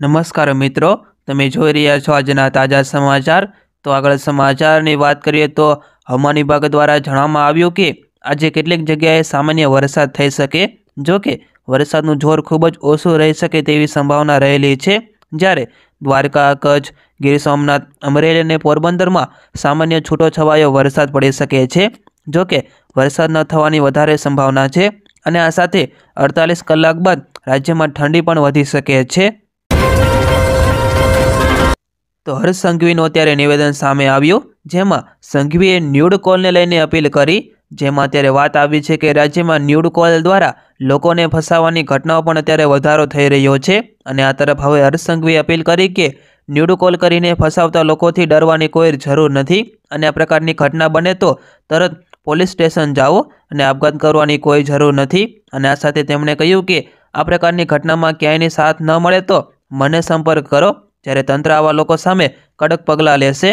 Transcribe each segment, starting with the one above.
નમસ્કાર મિત્રો, તમે જોઈ રહ્યા છો આજના તાજા સમાચાર। તો આગળ સમાચારની વાત કરીએ તો હવામાન વિભાગ દ્વારા જણાવવામાં આવ્યું કે આજે કેટલીક જગ્યાએ સામાન્ય વરસાદ થઈ શકે, જો કે વરસાદનું જોર ખૂબ જ ઓછું રહી શકે તેવી સંભાવના રહેલી છે। જ્યારે દ્વારકા, કચ્છ, ગીર સોમનાથ, અમરેલી અને પોરબંદરમાં સામાન્ય છૂટોછવાયો વરસાદ પડી શકે છે, જો કે વરસાદ ન થવાની વધારે સંભાવના છે અને આ સાથે 48 કલાક બાદ રાજ્યમાં ઠંડી પણ વધી શકે છે। તો હર્ષ સંઘવીનું અત્યારે નિવેદન સામે આવ્યું, જેમાં સંઘવીએ ન્યૂડ કોલને લઈને અપીલ કરી, જેમાં અત્યારે વાત આવી છે કે રાજ્યમાં ન્યૂડ કોલ દ્વારા લોકોને ફસાવાની ઘટનાઓ પણ અત્યારે વધારો થઈ રહ્યો છે અને આ તરફ હવે હર્ષ સંઘવીએ અપીલ કરી કે ન્યૂડ કોલ કરીને ફસાવતા લોકોથી ડરવાની કોઈ જરૂર નથી અને આ પ્રકારની ઘટના બને તો તરત પોલીસ સ્ટેશન જાઓ અને આપઘાત કરવાની કોઈ જરૂર નથી। અને આ સાથે તેમણે કહ્યું કે આ પ્રકારની ઘટનામાં ક્યાંયની સાથ ન મળે તો મને સંપર્ક કરો, જ્યારે તંત્ર આવા લોકો સામે કડક પગલાં લેશે।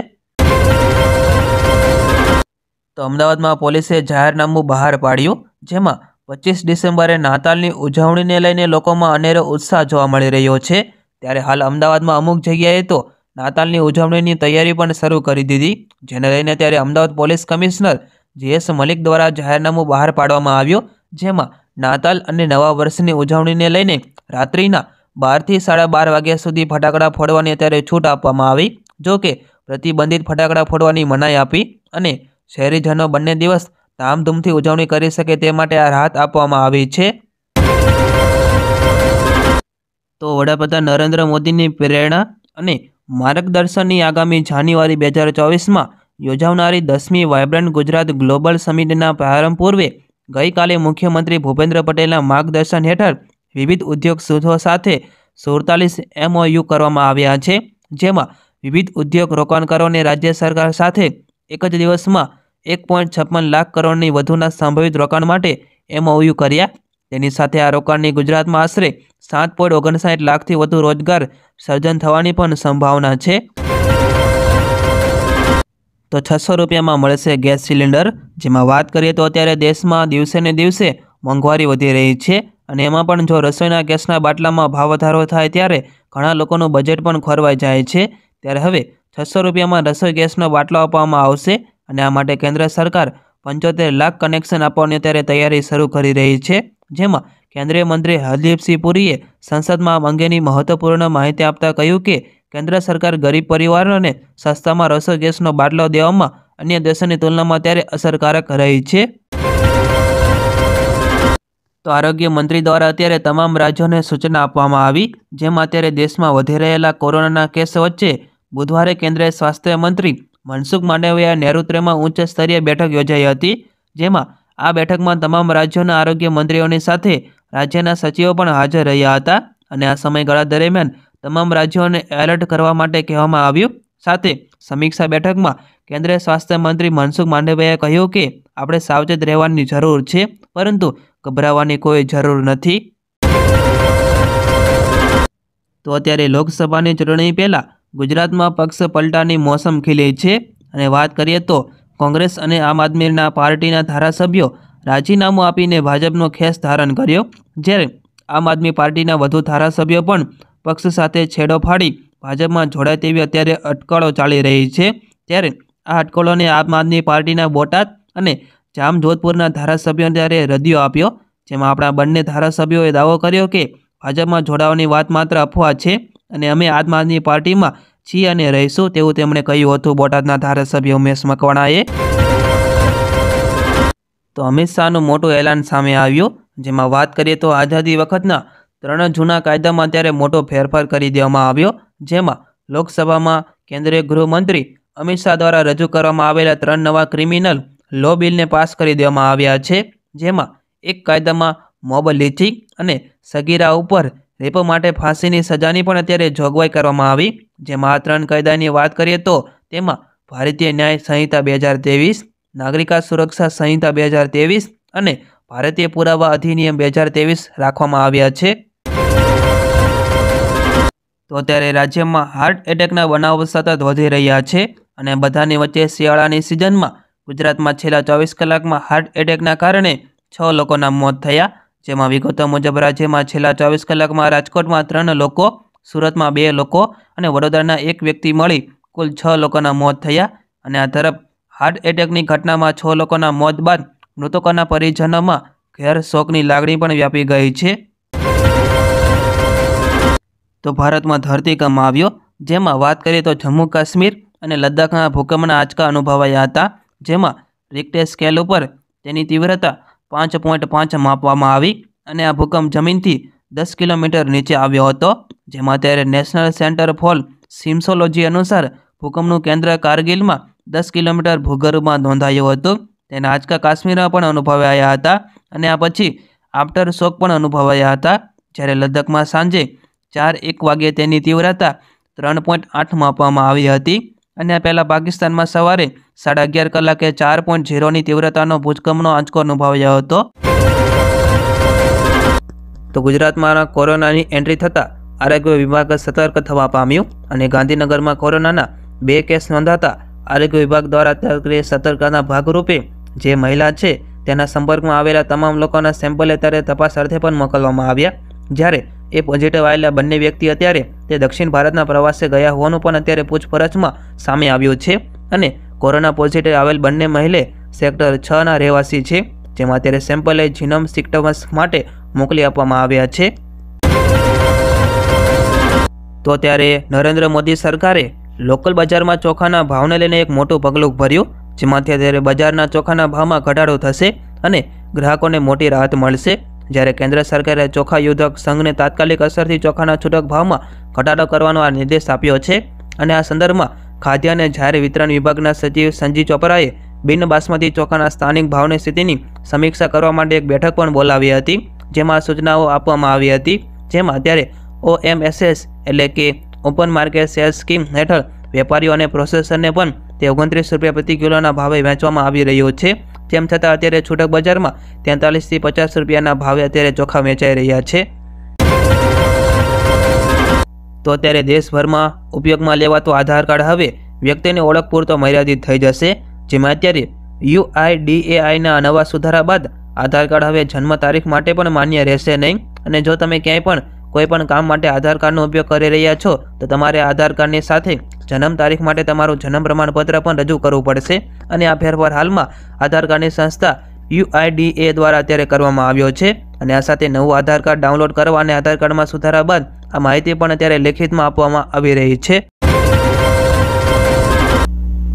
તો અમદાવાદમાં પોલીસે જાહેરનામું બહાર પાડ્યું, જેમાં 25 ડિસેમ્બરે નાતાલની ઉજવણીને લઈને લોકોમાં અનેરો ઉત્સાહ જોવા મળી રહ્યો છે। ત્યારે હાલ અમદાવાદમાં અમુક જગ્યાએ તો નાતાલની ઉજવણીની તૈયારી પણ શરૂ કરી દીધી, જેને લઈને ત્યારે Ahmedabad police commissioner GS Malik દ્વારા જાહેરનામું બહાર પાડવામાં આવ્યું, જેમાં નાતાલ અને નવા વર્ષની ઉજવણીને લઈને રાત્રિના 12 થી 12:30 વાગ્યા સુધી ફટાકડા ફોડવાની અત્યારે છૂટ આપવામાં આવી, જો કે પ્રતિબંધિત ફટાકડા ફોડવાની મનાઈ આપી અને શહેરીજનો બંને દિવસ ધામધૂમથી ઉજવણી કરી શકે તે માટે આ રાહત આપવામાં આવી છે। તો વડાપ્રધાન નરેન્દ્ર મોદીની પ્રેરણા અને માર્ગદર્શનની આગામી જાન્યુઆરી 2024માં યોજાનારી 10મી વાયબ્રન્ટ ગુજરાત ગ્લોબલ સમિટના પ્રારંભ પૂર્વે ગઈકાલે મુખ્યમંત્રી ભૂપેન્દ્ર પટેલના માર્ગદર્શન હેઠળ વિવિધ ઉદ્યોગ સમૂહો સાથે 47 MOU કરવામાં આવ્યા છે, જેમાં વિવિધ ઉદ્યોગ રોકાણકારોને રાજ્ય સરકાર સાથે એક જ દિવસમાં 1.56 લાખ કરોડની વધુના સંભવિત રોકાણ માટે MOU કર્યા। તેની સાથે આ રોકાણની ગુજરાતમાં આશરે 7.59 લાખથી વધુ રોજગાર સર્જન થવાની પણ સંભાવના છે। તો 600 રૂપિયામાં મળશે ગેસ સિલિન્ડર, જેમાં વાત કરીએ તો અત્યારે દેશમાં દિવસે ને દિવસે મોંઘવારી વધી રહી છે અને એમાં પણ જો રસોઈના ગેસના બાટલામાં ભાવ વધારો થાય ત્યારે ઘણા લોકોનું બજેટ પણ ખોરવાઈ જાય છે। ત્યારે હવે 600 રૂપિયામાં રસોઈ ગેસનો બાટલો આપવામાં આવશે અને આ માટે કેન્દ્ર સરકાર 75 લાખ કનેક્શન આપવાની અત્યારે તૈયારી શરૂ કરી રહી છે, જેમાં કેન્દ્રીય મંત્રી હરદીપસિંહ પુરીએ સંસદમાં આ અંગેની મહત્વપૂર્ણ માહિતી આપતા કહ્યું કે કેન્દ્ર સરકાર ગરીબ પરિવારોને સસ્તામાં રસોઈ ગેસનો બાટલો દેવામાં અન્ય દેશોની તુલનામાં અત્યારે અસરકારક રહી છે। તો આરોગ્ય મંત્રી દ્વારા અત્યારે તમામ રાજ્યોને સૂચના આપવામાં આવી, જેમાં અત્યારે દેશમાં વધી રહેલા કોરોનાના કેસ વચ્ચે બુધવારે કેન્દ્રીય સ્વાસ્થ્ય મંત્રી મનસુખ માંડવિયા નેતૃત્વમાં ઉચ્ચ સ્તરીય બેઠક યોજાઈ હતી, જેમાં આ બેઠકમાં તમામ રાજ્યોના આરોગ્ય મંત્રીઓની સાથે રાજ્યના સચિવો પણ હાજર રહ્યા હતા અને આ સમયગાળા દરમિયાન તમામ રાજ્યોને એલર્ટ કરવા માટે કહેવામાં આવ્યું। સાથે સમીક્ષા બેઠકમાં કેન્દ્રીય સ્વાસ્થ્ય મંત્રી મનસુખ માંડવિયાએ કહ્યું કે આપણે સાવચેત રહેવાની જરૂર છે, પરંતુ ગભરાવાની કોઈ જરૂર નથી। તો અત્યારે લોકસભાની ચૂંટણી પહેલાં ગુજરાતમાં પક્ષ પલટાની મોસમ ખીલી છે અને વાત કરીએ તો કોંગ્રેસ અને આમ આદમી પાર્ટીના ધારાસભ્યો રાજીનામું આપીને ભાજપનો ખેસ ધારણ કર્યો, જ્યારે આમ આદમી પાર્ટીના વધુ ધારાસભ્યો પણ પક્ષ સાથે છેડો ફાડી ભાજપમાં જોડાય તેવી અત્યારે અટકળો ચાલી રહી છે। ત્યારે આ અટકળોને આમ આદમી પાર્ટીના બોટાદ અને જામજોધપુરના ધારાસભ્યોએ ત્યારે રદિયો આપ્યો, જેમાં આપણા બંને ધારાસભ્યોએ દાવો કર્યો કે ભાજપમાં જોડાવાની વાત માત્ર અફવા છે અને અમે આમ આદમી પાર્ટીમાં છીએ અને રહીશું તેવું તેમણે કહ્યું હતું બોટાદના ધારાસભ્ય ઉમેશ મકવાણાએ। તો અમિત શાહનું મોટું એલાન સામે આવ્યું, જેમાં વાત કરીએ તો આઝાદી વખતના 3 જૂના કાયદામાં ત્યારે મોટો ફેરફાર કરી દેવામાં આવ્યો, જેમાં લોકસભામાં કેન્દ્રીય ગૃહમંત્રી અમિત શાહ દ્વારા રજૂ કરવામાં આવેલા 3 નવા ક્રિમિનલ લો બિલને પાસ કરી દેવામાં આવ્યા છે, જેમાં એક કાયદામાં મોબ લિંચિંગ અને સગીરા ઉપર રેપ માટે ફાંસીની સજાની પણ અત્યારે જોગવાઈ કરવામાં આવી। જેમાં આ 3 કાયદાની વાત કરીએ તો તેમાં ભારતીય ન્યાય સંહિતા 2023, નાગરિક સુરક્ષા સંહિતા 2023 અને ભારતીય પુરાવા અધિનિયમ 2023 રાખવામાં આવ્યા છે। તો અત્યારે રાજ્યમાં હાર્ટ એટેકના બનાવો સતત વધી રહ્યા છે અને બધાની વચ્ચે શિયાળાની સિઝનમાં ગુજરાતમાં છેલ્લા 24 કલાકમાં હાર્ટ એટેકના કારણે 6 લોકોના મોત થયા, જેમાં વિગતો મુજબ રાજ્યમાં છેલ્લા 24 કલાકમાં રાજકોટમાં 3 લોકો સુરતમાં 2 લોકો અને વડોદરાના 1 વ્યક્તિ મળી કુલ 6 લોકોના મોત થયા અને આ તરફ હાર્ટ એટેકની ઘટનામાં 6 લોકોના મોત બાદ મૃતકોના પરિજનોમાં ઘેર શોકની લાગણી પણ વ્યાપી ગઈ છે। તો ભારતમાં ધરતીકંપ આવ્યો, જેમાં વાત કરીએ તો જમ્મુ કાશ્મીર અને લદ્દાખના ભૂકંપના આંચકા અનુભવાયા હતા, જેમાં રિક્ટર સ્કેલ ઉપર તેની તીવ્રતા 5.5 માપવામાં આવી અને આ ભૂકંપ જમીનથી 10 કિલોમીટર નીચે આવ્યો હતો। જેમાં અત્યારે નેશનલ સેન્ટર ફોર સિસ્મોલોજી અનુસાર ભૂકંપનું કેન્દ્ર કારગિલમાં 10 કિલોમીટર ભૂગર્ભમાં નોંધાયું હતું। તેના આંચકા કાશ્મીરમાં પણ અનુભવાયા હતા અને આ પછી આફ્ટર શોક પણ અનુભવાયા હતા, જ્યારે લદ્દાખમાં સાંજે 4:01 વાગ્યે તેની તીવ્રતા 3.8 માપવામાં આવી હતી અને આ પહેલાં પાકિસ્તાનમાં સવારે 11:30 કલાકે 4.0ની તીવ્રતાનો ભૂકંપનો આંચકો અનુભવાયો હતો। તો ગુજરાતમાં કોરોનાની એન્ટ્રી થતાં આરોગ્ય વિભાગ સતર્ક થવા પામ્યું અને ગાંધીનગરમાં કોરોનાના 2 કેસ નોંધાતા આરોગ્ય વિભાગ દ્વારા સતર્કતાના ભાગરૂપે જે મહિલા છે તેના સંપર્કમાં આવેલા તમામ લોકોના સેમ્પલ અત્યારે તપાસ અર્થે પણ મોકલવામાં આવ્યા, જ્યારે એ પોઝિટિવ આવેલા બંને વ્યક્તિ અત્યારે તે દક્ષિણ ભારતના પ્રવાસે ગયા હોવાનું પણ અત્યારે પૂછપરછમાં સામે આવ્યું છે અને કોરોના પોઝિટિવ આવેલ બંને મહિલા સેક્ટર 6ના રહેવાસી છે, જેમાં અત્યારે સેમ્પલ જીનોમ સિક્વન્સ માટે મોકલી આપવામાં આવ્યા છે। તો ત્યારે નરેન્દ્ર મોદી સરકારે લોકલ બજારમાં ચોખાના ભાવને લઈને એક મોટું પગલું ભર્યું, જેમાંથી અત્યારે બજારના ચોખાના ભાવમાં ઘટાડો થશે અને ગ્રાહકોને મોટી રાહત મળશે, જ્યારે કેન્દ્ર સરકારે ચોખા ઉદ્યોગ સંઘને તાત્કાલિક અસરથી ચોખાના છૂટક ભાવમાં ઘટાડો કરવાનો આ નિર્દેશ આપ્યો છે અને આ સંદર્ભમાં ખાદ્ય અને જાહેર વિતરણ વિભાગના સચિવ સંજીવ ચોપરાએ બિન બાસમતી ચોખાના સ્થાનિક ભાવની સ્થિતિની સમીક્ષા કરવા માટે એક બેઠક પણ બોલાવી હતી, જેમાં સૂચનાઓ આપવામાં આવી હતી, જેમાં અત્યારે OMSS એટલે કે ઓપન માર્કેટ સેલ્સ સ્કીમ હેઠળ વેપારીઓ અને પ્રોસેસરને પણ તે 29 રૂપિયા પ્રતિ કિલોના ભાવે વેચવામાં આવી રહ્યું છે। તેમ છતાં અત્યારે છૂટક બજારમાં 43 થી 50 રૂપિયાના ભાવે અત્યારે ચોખા વેચાઈ રહ્યા છે। તો અત્યારે દેશભરમાં ઉપયોગમાં લેવાતું આધાર કાર્ડ હવે વ્યક્તિની ઓળખ પૂરતો મર્યાદિત થઈ જશે, જેમાં અત્યારે UIDAIના નવા સુધારા બાદ આધાર કાર્ડ હવે જન્મ તારીખ માટે પણ માન્ય રહેશે નહીં અને જો તમે ક્યાંય પણ કોઈ પણ કામ માટે આધાર કાર્ડનો ઉપયોગ કરી રહ્યા છો તો તમારે આધાર કાર્ડની સાથે જન્મ તારીખ માટે તમારું જન્મ પ્રમાણપત્ર પણ રજૂ કરવું પડશે અને આ ફેરફાર હાલમાં આધાર કાર્ડની સંસ્થા UIDA દ્વારા અત્યારે કરવામાં આવ્યો છે અને આ સાથે નવું આધાર કાર્ડ ડાઉનલોડ કરવા અને આધાર કાર્ડમાં સુધારા બાદ આ માહિતી પણ અત્યારે લેખિતમાં આપવામાં આવી રહી છે।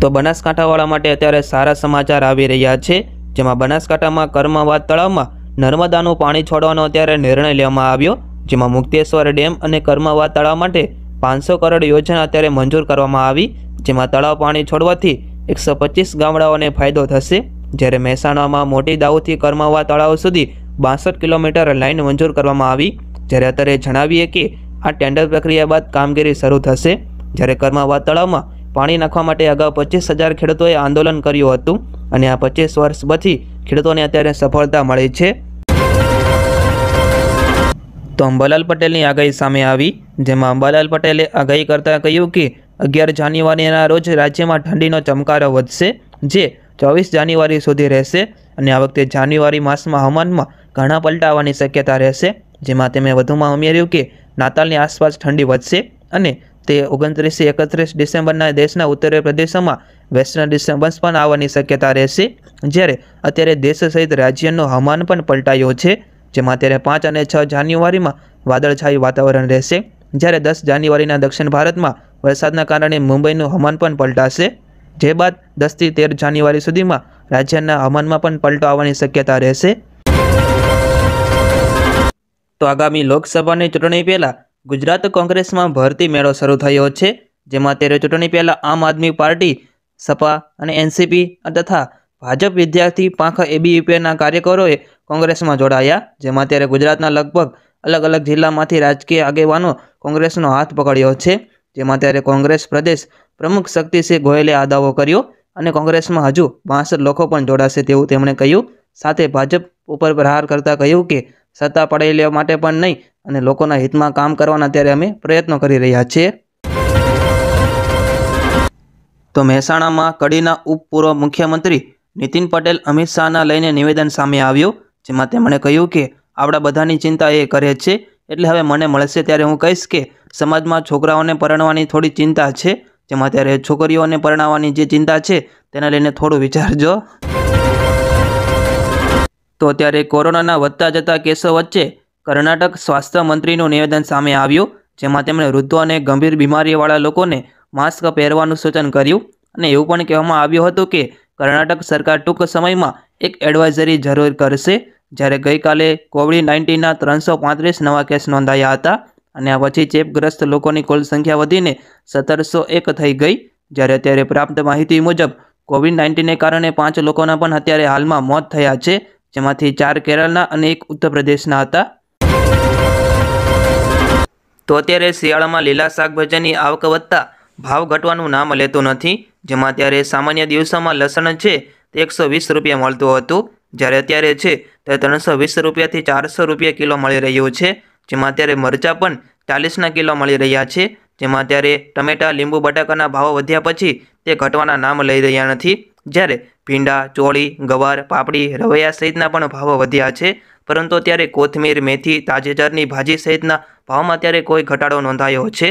તો બનાસકાંઠાવાળા માટે અત્યારે સારા સમાચાર આવી રહ્યા છે, જેમાં બનાસકાંઠામાં કર્મવાદ તળાવમાં નર્મદાનું પાણી છોડવાનો અત્યારે નિર્ણય લેવામાં આવ્યો, જેમાં મુક્તેશ્વર ડેમ અને કર્મવાદ તળાવ માટે 500 કરોડ યોજના અત્યારે મંજૂર કરવામાં આવી, જેમાં તળાવ પાણી છોડવાથી 125 ગામડાઓને ફાયદો થશે, જ્યારે મહેસાણામાં મોટી દાઉદથી કર્મવાદ તળાવ સુધી 62 કિલોમીટર લાઇન મંજૂર કરવામાં આવી। જ્યારે અત્યારે જણાવીએ કે આ ટેન્ડર પ્રક્રિયા બાદ કામગીરી શરૂ થશે, જ્યારે કર્મવાદ તળાવમાં પાણી નાખવા માટે અગાઉ 25,000 ખેડૂતોએ આંદોલન કર્યું હતું અને આ 25 વર્ષ પછી ખેડૂતોને અત્યારે સફળતા મળી છે। તો અંબાલાલ પટેલની આગાહી સામે આવી, જેમાં અંબાલાલ પટેલે આગાહી કરતાં કહ્યું કે 11 જાન્યુઆરીના રોજ રાજ્યમાં ઠંડીનો ચમકારો વધશે, જે 24 જાન્યુઆરી સુધી રહેશે અને આ વખતે જાન્યુઆરી માસમાં હવામાનમાં ઘણા પલટા આવવાની શક્યતા રહેશે, જેમાં તેમણે વધુમાં ઉમેર્યું કે નાતાલની આસપાસ ઠંડી વધશે અને તે 29 થી 31 ડિસેમ્બરના દેશના ઉત્તરીય પ્રદેશોમાં વેસ્ટર્ન ડિસ્ટર્બન્સ પણ આવવાની શક્યતા રહેશે, જ્યારે અત્યારે દેશ સહિત રાજ્યનું હવામાન પણ પલટાયું છે, જેમાં અત્યારે 5 અને 6 જાન્યુઆરીમાં વાદળછાયું વાતાવરણ રહેશે, જ્યારે 10 જાન્યુઆરીના દક્ષિણ ભારતમાં વરસાદના કારણે મુંબઈનું હવામાન પણ પલટાશે, જે બાદ 10 થી 13 જાન્યુઆરી સુધીમાં રાજ્યના હવામાનમાં પણ પલટો આવવાની શક્યતા રહેશે। તો આગામી લોકસભાની ચૂંટણી પહેલાં ગુજરાત કોંગ્રેસમાં ભરતી મેળો શરૂ થયો છે, જેમાં અત્યારે ચૂંટણી પહેલાં આમ આદમી પાર્ટી, સપા અને NCP તથા ભાજપ વિદ્યાર્થી પાંખ ABVPના કાર્યકરોએ કોંગ્રેસમાં જોડાયા, જેમાં અત્યારે ગુજરાતના લગભગ અલગ અલગ જિલ્લામાંથી રાજકીય આગેવાનો કોંગ્રેસનો હાથ પકડ્યો છે, જેમાં અત્યારે કોંગ્રેસ પ્રદેશ પ્રમુખ શક્તિસિંહ ગોયલે આ દાવો કર્યો અને કોંગ્રેસમાં હજુ 62 લોકો પણ જોડાશે તેવું તેમણે કહ્યું। સાથે ભાજપ ઉપર પ્રહાર કરતા કહ્યું કે સત્તા પડાવી લેવા માટે પણ નહીં અને લોકોના હિતમાં કામ કરવાના અત્યારે અમે પ્રયત્નો કરી રહ્યા છીએ। તો મહેસાણામાં કડીના ઉપપૂર્વ મુખ્યમંત્રી નીતિન પટેલ અમિત શાહના લઈને નિવેદન સામે આવ્યું, જેમાં તેમણે કહ્યું કે આપણા બધાની ચિંતા એ કરે છે એટલે હવે મને મળશે ત્યારે હું કહીશ કે સમાજમાં છોકરાઓને પરણવાની થોડી ચિંતા છે, જેમાં ત્યારે છોકરીઓને પરણાવવાની જે ચિંતા છે તેને લઈને થોડું વિચારજો. તો અત્યારે કોરોનાના વધતા જતા કેસો વચ્ચે કર્ણાટક સ્વાસ્થ્ય મંત્રીનું નિવેદન સામે આવ્યું, જેમાં તેમણે વૃદ્ધો અને ગંભીર બીમારીવાળા લોકોને માસ્ક પહેરવાનું સૂચન કર્યું અને એવું પણ કહેવામાં આવ્યું હતું કે કર્ણાટક સરકાર ટૂંક સમયમાં એક એડવાઇઝરી જરૂર કરશે. જ્યારે ગઈકાલે કોવિડ-19ના 335 નવા કેસ નોંધાયા હતા અને આ પછી ચેપગ્રસ્ત લોકોની કુલ સંખ્યા વધીને 1701 થઈ ગઈ. જ્યારે અત્યારે પ્રાપ્ત માહિતી મુજબ કોવિડ-19ને કારણે 5 લોકોના પણ અત્યારે હાલમાં મોત થયા છે, જેમાંથી 4 કેરળના અને 1 ઉત્તર પ્રદેશના હતા. તો અત્યારે શિયાળામાં લીલા શાકભાજીની આવક વધતા ભાવ ઘટવાનું નામ લેતું નથી, જેમાં અત્યારે સામાન્ય દિવસોમાં લસણ છે તે 120 રૂપિયા મળતું હતું, જ્યારે અત્યારે છે તે 320 રૂપિયાથી 400 રૂપિયા કિલો મળી રહ્યું છે. જેમાં અત્યારે મરચાં પણ 40ના કિલો મળી રહ્યા છે. જેમાં અત્યારે ટમેટા, લીંબુ, બટાકાના ભાવો વધ્યા પછી તે ઘટવાના નામ લઈ રહ્યા નથી. જ્યારે ભીંડા, ચોળી, ગવાર, પાપડી, રવૈયા સહિતના પણ ભાવો વધ્યા છે, પરંતુ અત્યારે કોથમીર, મેથી, તાજેતરની ભાજી સહિતના ભાવમાં અત્યારે કોઈ ઘટાડો નોંધાયો છે.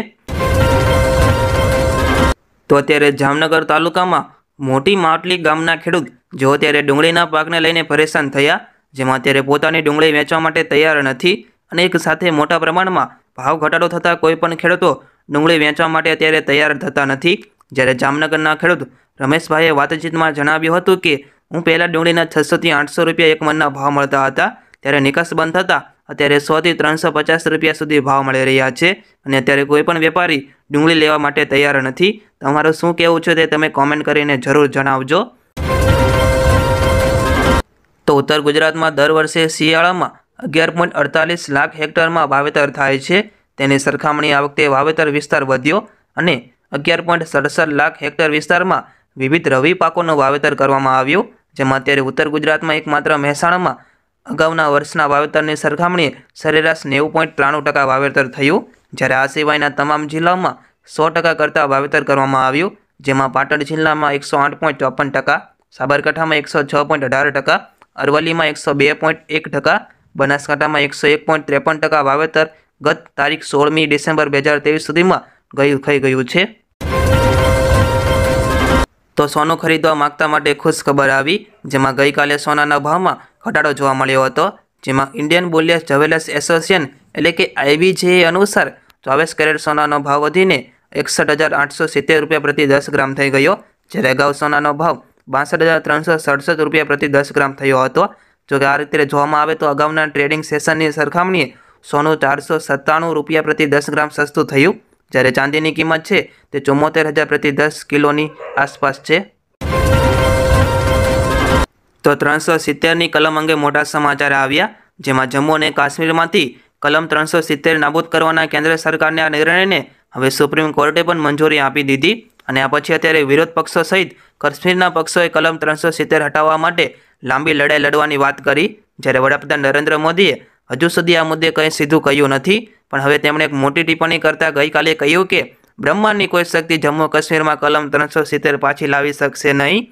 તો અત્યારે જામનગર તાલુકામાં મોટી માટલી ગામના ખેડૂત જેઓ અત્યારે ડુંગળીના પાકને લઈને પરેશાન થયા, જેમાં અત્યારે પોતાની ડુંગળી વેચવા માટે તૈયાર નથી અને એક સાથે મોટા પ્રમાણમાં ભાવ ઘટાડો થતાં કોઈ પણ ખેડૂતો ડુંગળી વેચવા માટે અત્યારે તૈયાર થતા નથી. જ્યારે જામનગરના ખેડૂત રમેશભાઈએ વાતચીતમાં જણાવ્યું હતું કે હું પહેલાં ડુંગળીના 600 થી 800 રૂપિયા એક મણના ભાવ મળતા હતા, ત્યારે નિકાસ બંધ થતાં અત્યારે 100 થી 350 રૂપિયા સુધી ભાવ મળી રહ્યા છે અને અત્યારે કોઈ પણ વેપારી ડુંગળી લેવા માટે તૈયાર નથી. તમારું શું કહેવું છે તે તમે કોમેન્ટ કરીને જરૂર જણાવજો. તો ઉત્તર ગુજરાતમાં દર વર્ષે શિયાળામાં 11.48 લાખ હેક્ટરમાં વાવેતર થાય છે. તેની સરખામણી આ વખતે વાવેતર વિસ્તાર વધ્યો અને 11.67 લાખ હેક્ટર વિસ્તારમાં વિવિધ રવિ પાકોનું વાવેતર કરવામાં આવ્યું. જેમાં અત્યારે ઉત્તર ગુજરાતમાં એકમાત્ર મહેસાણામાં અગાઉના વર્ષના વાવેતરની સરખામણીએ સરેરાશ 90.93% વાવેતર થયું, જ્યારે આ સિવાયના તમામ જિલ્લાઓમાં 100% કરતાં વાવેતર કરવામાં આવ્યું. જેમાં પાટણ જિલ્લામાં 108.54%, સાબરકાંઠામાં 106.18%, અરવલ્લીમાં 102.1%, બનાસકાંઠામાં 101.53% વાવેતર ગત તારીખ 16મી ડિસેમ્બર 2023 સુધીમાં થઈ ગયું છે. તો સોનું ખરીદવા માંગતા માટે ખુશ ખબર આવી, જેમાં ગઈકાલે સોનાના ભાવમાં ઘટાડો જોવા મળ્યો હતો. જેમાં ઇન્ડિયન બુલિયન જ્વેલર્સ એસોસિએશન એટલે કે IBJ અનુસાર 24 કેરેટ સોનાનો ભાવ વધીને 61,870 રૂપિયા પ્રતિ 10 ગ્રામ થઈ ગયો, જ્યારે અગાઉ સોનાનો ભાવ 62,367 રૂપિયા પ્રતિ 10 ગ્રામ થયો હતો. જોકે આ રીતે જોવામાં આવે તો અગાઉના ટ્રેડિંગ સેશનની સરખામણીએ સોનું 497 રૂપિયા પ્રતિ 10 ગ્રામ સસ્તું થયું, જ્યારે ચાંદીની કિંમત છે તે 74,000 પ્રતિ 10 કિલોની આસપાસ છે. તો 370ની કલમ અંગે મોટા સમાચાર આવ્યા, જેમાં જમ્મુ અને કાશ્મીરમાંથી કલમ 370 નાબૂદ કરવાના કેન્દ્ર સરકારના નિર્ણયને હવે સુપ્રીમ કોર્ટે પણ મંજૂરી આપી દીધી અને આ પછી અત્યારે વિરોધ પક્ષો સહિત કાશ્મીરના પક્ષોએ કલમ 370 હટાવવા માટે લાંબી લડાઈ લડવાની વાત કરી. જ્યારે વડાપ્રધાન નરેન્દ્ર મોદીએ હજુ સુધી આ મુદ્દે કંઈ સીધું કહ્યું નથી, પણ હવે તેમણે એક મોટી ટિપ્પણી કરતા ગઈકાલે કહ્યું કે બ્રહ્માંડની કોઈ શક્તિ જમ્મુ કાશ્મીરમાં કલમ 370 પાછી લાવી શકશે નહીં.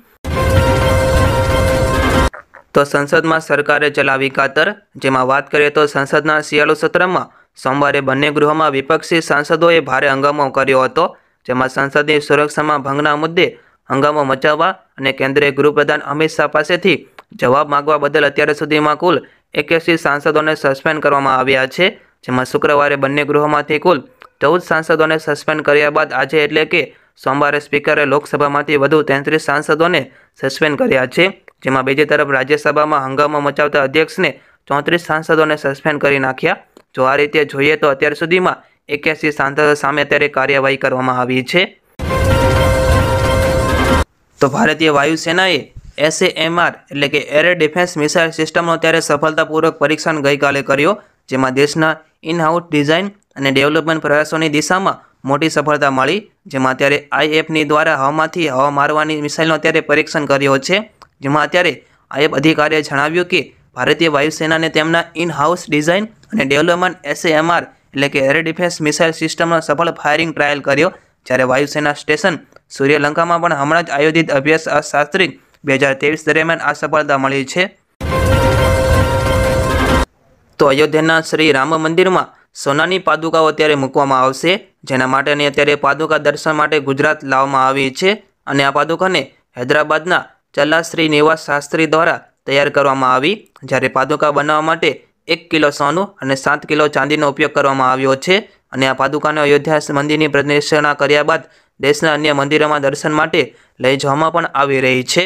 તો સંસદમાં સરકારે ચલાવી કાતર, જેમાં વાત કરીએ તો સંસદના શિયાળુ સત્રમાં સોમવારે બંને ગૃહોમાં વિપક્ષી સાંસદોએ ભારે હંગામો કર્યો હતો, જેમાં સંસદની સુરક્ષામાં ભંગના મુદ્દે હંગામો મચાવવા અને કેન્દ્રીય ગૃહપ્રધાન અમિત શાહ પાસેથી જવાબ માંગવા બદલ અત્યાર સુધીમાં કુલ 81 સાંસદોને સસ્પેન્ડ કરવામાં આવ્યા છે. જેમાં શુક્રવારે બંને ગૃહોમાંથી કુલ 14 સાંસદોને સસ્પેન્ડ કર્યા બાદ આજે એટલે કે સોમવારે સ્પીકરે લોકસભામાંથી વધુ 33 સાંસદોને સસ્પેન્ડ કર્યા છે. જેમાં બીજી તરફ રાજ્યસભામાં હંગામો મચાવતા અધ્યક્ષને 34 સાંસદોને સસ્પેન્ડ કરી નાખ્યા. જો આ રીતે જોઈએ તો અત્યાર સુધીમાં 81 સાંસદો સામે અત્યારે કાર્યવાહી કરવામાં આવી છે. તો ભારતીય વાયુસેનાએ SAMR એટલે કે એર ડિફેન્સ મિસાઇલ સિસ્ટમનો અત્યારે સફળતાપૂર્વક પરીક્ષણ ગઈકાલે કર્યો, જેમાં દેશના ઇન-હાઉસ ડિઝાઇન અને ડેવલપમેન્ટ પ્રયાસોની દિશામાં મોટી સફળતા મળી. જેમાં અત્યારે IFની દ્વારા હવામાંથી હવા મારવાની મિસાઇલનો અત્યારે પરીક્ષણ કર્યો છે. જેમાં અત્યારે IF અધિકારીએ જણાવ્યું કે ભારતીય વાયુસેનાને તેમના ઇન-હાઉસ ડિઝાઇન અને ડેવલપમેન્ટ SAMR એટલે કે એર ડિફેન્સ મિસાઇલ સિસ્ટમનો સફળ ફાયરિંગ ટ્રાયલ કર્યો, જ્યારે વાયુસેના સ્ટેશન સૂર્યલંકામાં પણ હમણાં જ આયોજિત અભ્યાસ શાસ્ત્રી 2023 દરમિયાન આ સફળતા મળી છે. તો અયોધ્યાના શ્રી રામ મંદિરમાં સોનાની પાદુકાઓ અત્યારે મૂકવામાં આવશે, જેના માટેની અત્યારે પાદુકા દર્શન માટે ગુજરાત લાવવામાં આવી છે અને આ પાદુકાને હૈદરાબાદના ચલ્લા શ્રીનિવાસ શાસ્ત્રી દ્વારા તૈયાર કરવામાં આવી, જ્યારે પાદુકા બનાવવા માટે 1 કિલો સોનું અને 7 કિલો ચાંદીનો ઉપયોગ કરવામાં આવ્યો છે અને આ પાદુકાને અયોધ્યા મંદિરની પ્રદક્ષિણા કર્યા બાદ દેશના અન્ય મંદિરોમાં દર્શન માટે લઈ જવામાં પણ આવી રહી છે।